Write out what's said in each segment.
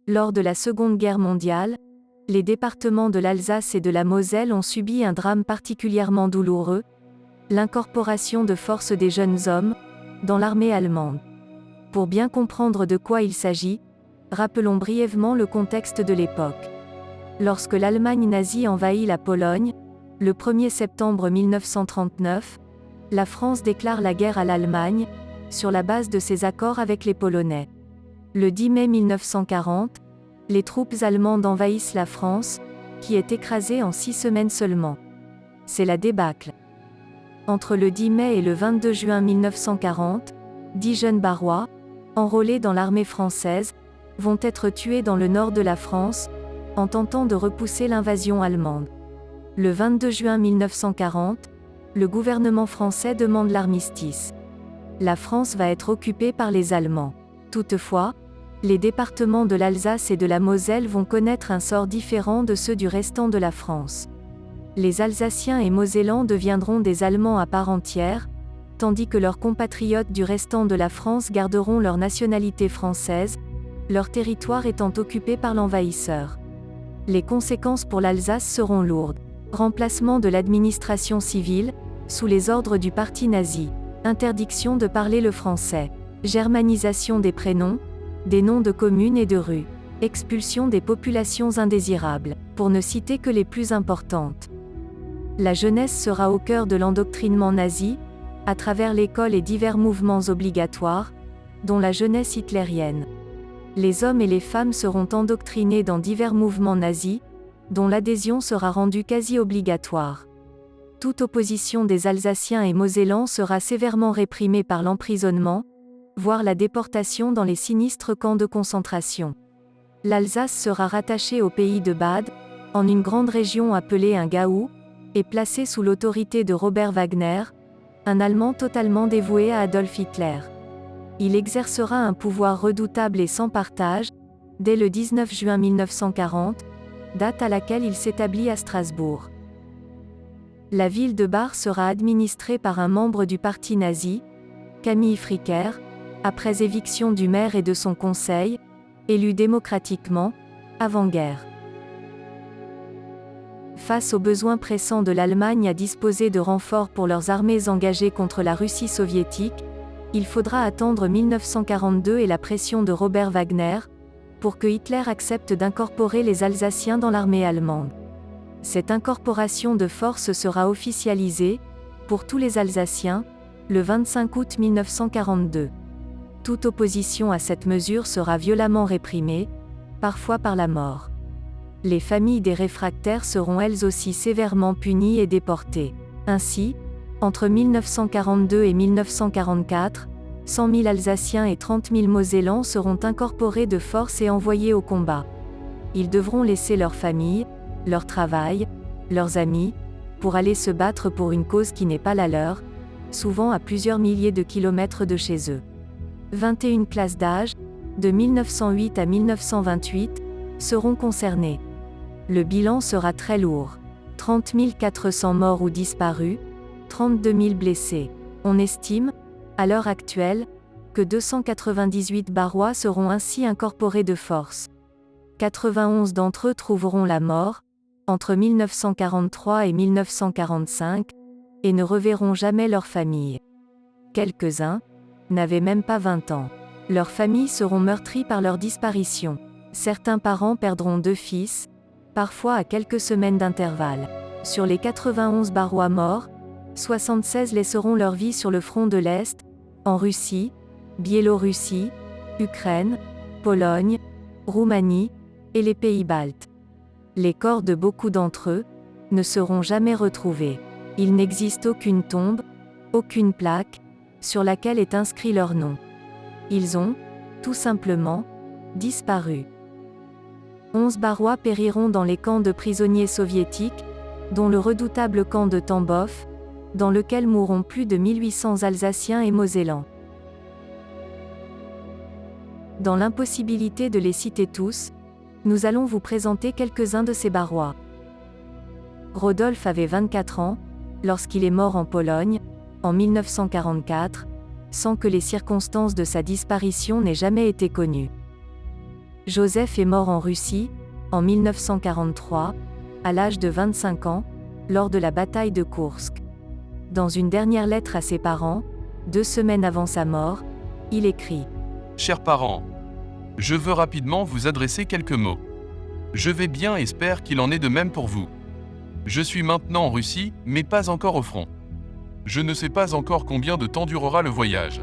Lors de la Seconde Guerre mondiale, les départements de l'Alsace et de la Moselle ont subi un drame particulièrement douloureux, l'incorporation de force des jeunes hommes dans l'armée allemande. Pour bien comprendre de quoi il s'agit, rappelons brièvement le contexte de l'époque. Lorsque l'Allemagne nazie envahit la Pologne, le 1er septembre 1939, la France déclare la guerre à l'Allemagne, sur la base de ses accords avec les Polonais. Le 10 mai 1940, les troupes allemandes envahissent la France, qui est écrasée en 6 semaines seulement. C'est la débâcle. Entre le 10 mai et le 22 juin 1940, 10 jeunes Barrois, enrôlés dans l'armée française, vont être tués dans le nord de la France, en tentant de repousser l'invasion allemande. Le 22 juin 1940, le gouvernement français demande l'armistice. La France va être occupée par les Allemands. Toutefois, les départements de l'Alsace et de la Moselle vont connaître un sort différent de ceux du restant de la France. Les Alsaciens et Mosellans deviendront des Allemands à part entière, tandis que leurs compatriotes du restant de la France garderont leur nationalité française, leur territoire étant occupé par l'envahisseur. Les conséquences pour l'Alsace seront lourdes. Remplacement de l'administration civile, sous les ordres du parti nazi. Interdiction de parler le français. Germanisation des prénoms, des noms de communes et de rues. Expulsion des populations indésirables, pour ne citer que les plus importantes. La jeunesse sera au cœur de l'endoctrinement nazi, à travers l'école et divers mouvements obligatoires, dont la jeunesse hitlérienne. Les hommes et les femmes seront endoctrinés dans divers mouvements nazis, dont l'adhésion sera rendue quasi obligatoire. Toute opposition des Alsaciens et Mosellans sera sévèrement réprimée par l'emprisonnement, voire la déportation dans les sinistres camps de concentration. L'Alsace sera rattachée au pays de Bade, en une grande région appelée un Gau, et placée sous l'autorité de Robert Wagner, un Allemand totalement dévoué à Adolf Hitler. Il exercera un pouvoir redoutable et sans partage, dès le 19 juin 1940, date à laquelle il s'établit à Strasbourg. La ville de Bar sera administrée par un membre du parti nazi, Camille Fricker, après éviction du maire et de son conseil, élu démocratiquement, avant-guerre. Face aux besoins pressants de l'Allemagne à disposer de renforts pour leurs armées engagées contre la Russie soviétique, il faudra attendre 1942 et la pression de Robert Wagner, pour que Hitler accepte d'incorporer les Alsaciens dans l'armée allemande. Cette incorporation de force sera officialisée, pour tous les Alsaciens, le 25 août 1942. Toute opposition à cette mesure sera violemment réprimée, parfois par la mort. Les familles des réfractaires seront elles aussi sévèrement punies et déportées. Ainsi, entre 1942 et 1944, 100 000 Alsaciens et 30 000 Mosellans seront incorporés de force et envoyés au combat. Ils devront laisser leur famille, leur travail, leurs amis, pour aller se battre pour une cause qui n'est pas la leur, souvent à plusieurs milliers de kilomètres de chez eux. 21 classes d'âge, de 1908 à 1928, seront concernées. Le bilan sera très lourd. 30 400 morts ou disparus, 32 000 blessés. On estime, à l'heure actuelle, que 298 Barrois seront ainsi incorporés de force. 91 d'entre eux trouveront la mort, entre 1943 et 1945, et ne reverront jamais leur famille. Quelques-uns n'avaient même pas 20 ans. Leurs familles seront meurtries par leur disparition. Certains parents perdront 2 fils, parfois à quelques semaines d'intervalle. Sur les 91 Barrois morts, 76 laisseront leur vie sur le front de l'Est, en Russie, Biélorussie, Ukraine, Pologne, Roumanie, et les pays baltes. Les corps de beaucoup d'entre eux ne seront jamais retrouvés. Il n'existe aucune tombe, aucune plaque, sur laquelle est inscrit leur nom. Ils ont, tout simplement, disparu. 11 Barrois périront dans les camps de prisonniers soviétiques, dont le redoutable camp de Tambov, dans lequel mourront plus de 1800 Alsaciens et Mosellans. Dans l'impossibilité de les citer tous, nous allons vous présenter quelques-uns de ces Barrois. Rodolphe avait 24 ans, lorsqu'il est mort en Pologne, en 1944, sans que les circonstances de sa disparition n'aient jamais été connues. Joseph est mort en Russie, en 1943, à l'âge de 25 ans, lors de la bataille de Koursk. Dans une dernière lettre à ses parents, 2 semaines avant sa mort, il écrit : « Chers parents, je veux rapidement vous adresser quelques mots. Je vais bien et espère qu'il en est de même pour vous. Je suis maintenant en Russie, mais pas encore au front. Je ne sais pas encore combien de temps durera le voyage.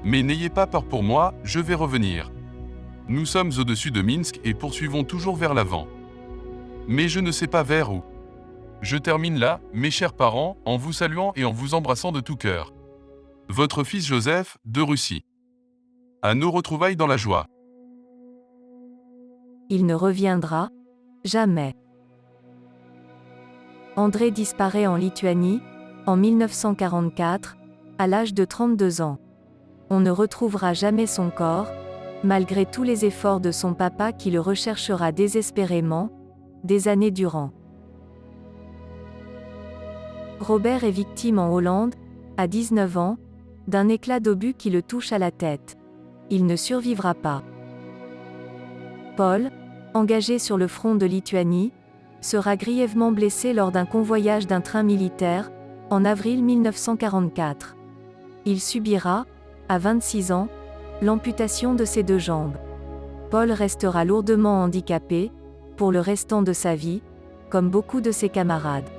Mais n'ayez pas peur pour moi, je vais revenir. Nous sommes au-dessus de Minsk et poursuivons toujours vers l'avant. Mais je ne sais pas vers où. Je termine là, mes chers parents, en vous saluant et en vous embrassant de tout cœur. Votre fils Joseph, de Russie. À nos retrouvailles dans la joie. » Il ne reviendra jamais. André disparaît en Lituanie, en 1944, à l'âge de 32 ans. On ne retrouvera jamais son corps, malgré tous les efforts de son papa qui le recherchera désespérément, des années durant. Robert est victime en Hollande, à 19 ans, d'un éclat d'obus qui le touche à la tête. Il ne survivra pas. Paul, engagé sur le front de Lituanie, sera grièvement blessé lors d'un convoyage d'un train militaire, en avril 1944. Il subira, à 26 ans, l'amputation de ses 2 jambes. Paul restera lourdement handicapé, pour le restant de sa vie, comme beaucoup de ses camarades.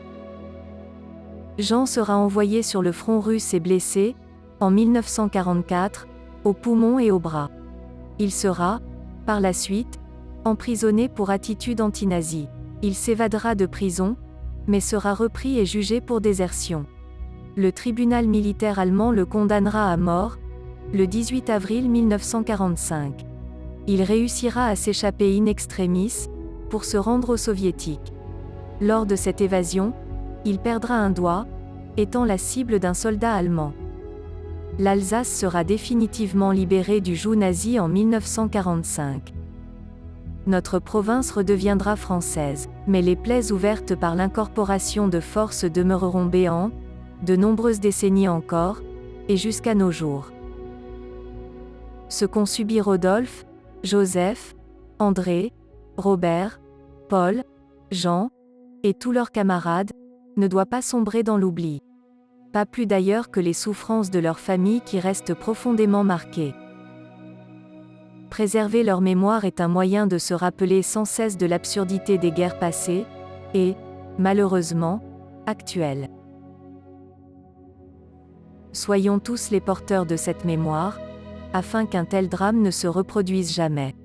Jean sera envoyé sur le front russe et blessé, en 1944, aux poumons et aux bras. Il sera, par la suite, emprisonné pour attitude anti-nazie. Il s'évadera de prison, mais sera repris et jugé pour désertion. Le tribunal militaire allemand le condamnera à mort, le 18 avril 1945. Il réussira à s'échapper in extremis, pour se rendre aux soviétiques. Lors de cette évasion, il perdra un doigt, étant la cible d'un soldat allemand. L'Alsace sera définitivement libérée du joug nazi en 1945. Notre province redeviendra française, mais les plaies ouvertes par l'incorporation de forces demeureront béantes, de nombreuses décennies encore, et jusqu'à nos jours. Ce qu'ont subi Rodolphe, Joseph, André, Robert, Paul, Jean, et tous leurs camarades, ne doit pas sombrer dans l'oubli. Pas plus d'ailleurs que les souffrances de leurs familles qui restent profondément marquées. Préserver leur mémoire est un moyen de se rappeler sans cesse de l'absurdité des guerres passées, et, malheureusement, actuelles. Soyons tous les porteurs de cette mémoire, afin qu'un tel drame ne se reproduise jamais.